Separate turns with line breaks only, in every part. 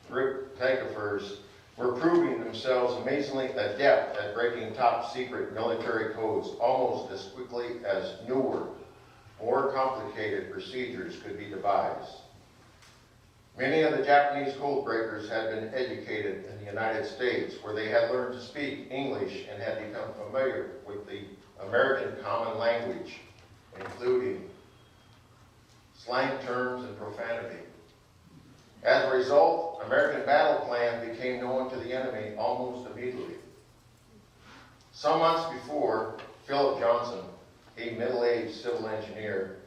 cryptographers were proving themselves amazingly adept at breaking top secret military codes almost as quickly as newer, more complicated procedures could be devised. Many of the Japanese code breakers had been educated in the United States, where they had learned to speak English and had become familiar with the American common language, including slang terms and profanity. As a result, American battle plans became known to the enemy almost immediately. Some months before, Philip Johnson, a middle-aged civil engineer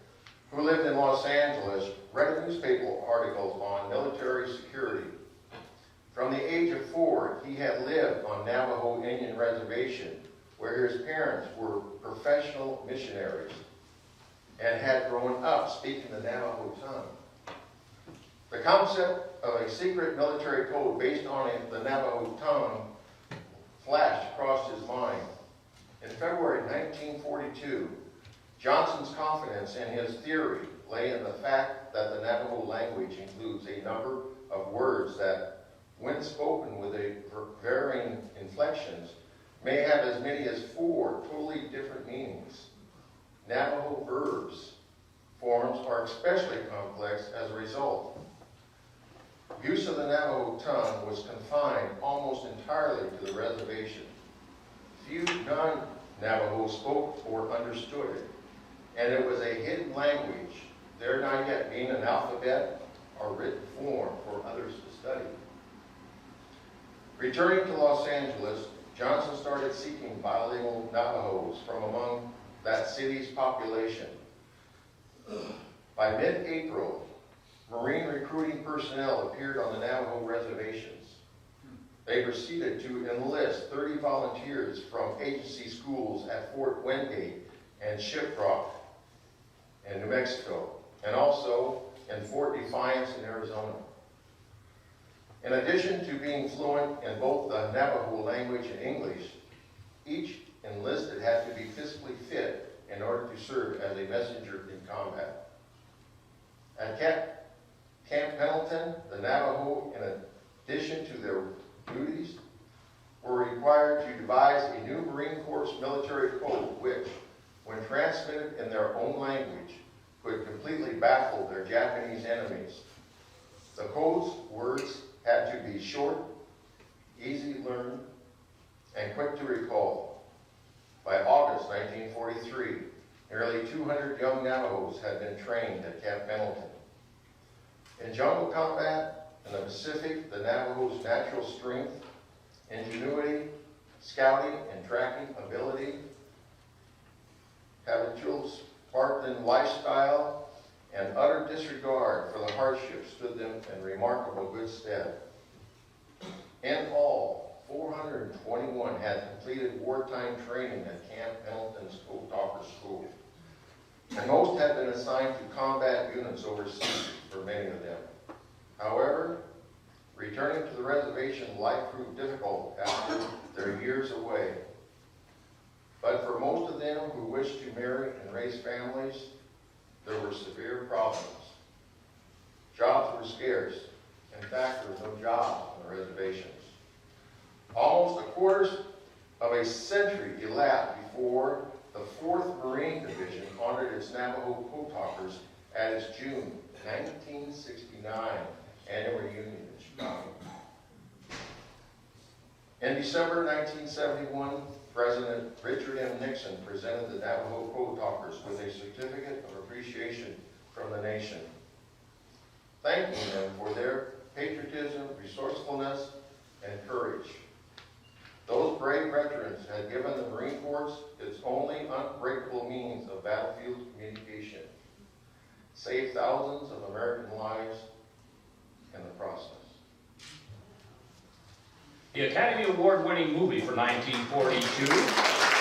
who lived in Los Angeles, read a newspaper article on military security. From the age of 4, he had lived on Navajo Indian Reservation, where his parents were professional missionaries and had grown up speaking the Navajo tongue. The concept of a secret military code based on the Navajo tongue flashed across his mind. In February 1942, Johnson's confidence in his theory lay in the fact that the Navajo language includes a number of words that, when spoken with varying inflections, may have as many as 4 totally different meanings. Navajo verbs forms are especially complex as a result. Use of the Navajo tongue was confined almost entirely to the reservation. Few non-Navajo spoke or understood it, and it was a hidden language, there not yet being an alphabet or written form for others to study. Returning to Los Angeles, Johnson started seeking bilingual Navajos from among that city's population. By mid-April, Marine recruiting personnel appeared on the Navajo reservations. They proceeded to enlist 30 volunteers from agency schools at Fort Wingate and Shiprock in New Mexico, and also in Fort Defiance in Arizona. In addition to being fluent in both the Navajo language and English, each enlisted had to be physically fit in order to serve as a messenger in combat. At Camp Pendleton, the Navajo, in addition to their duties, were required to devise a new Marine Corps military code which, when transmitted in their own language, could completely baffle their Japanese enemies. The code's words had to be short, easy to learn, and quick to recall. By August 1943, nearly 200 young Navajos had been trained at Camp Pendleton. In jungle combat in the Pacific, the Navajos' natural strength, ingenuity, scouting and tracking ability, habitual Spartan lifestyle, and utter disregard for the hardships stood them in remarkable good stead. In all, 421 had completed wartime training at Camp Pendleton's Code Talker School, and most had been assigned to combat units overseas for many of them. However, returning to the reservation, life proved difficult after their years away. But for most of them who wished to marry and raise families, there were severe problems. Jobs were scarce. In fact, there was no jobs on the reservations. Almost a quarter of a century elapsed before the 4th Marine Division honored its Navajo Code Talkers at its June 1969 annual reunion in Chicago. In December 1971, President Richard M. Nixon presented the Navajo Code Talkers with a certificate of appreciation from the nation, thanking them for their patriotism, resourcefulness, and courage. Those brave veterans had given the Marine Corps its only unbreakable means of battlefield communication, saved thousands of American lives in the process.
The Academy Award-winning movie for 1942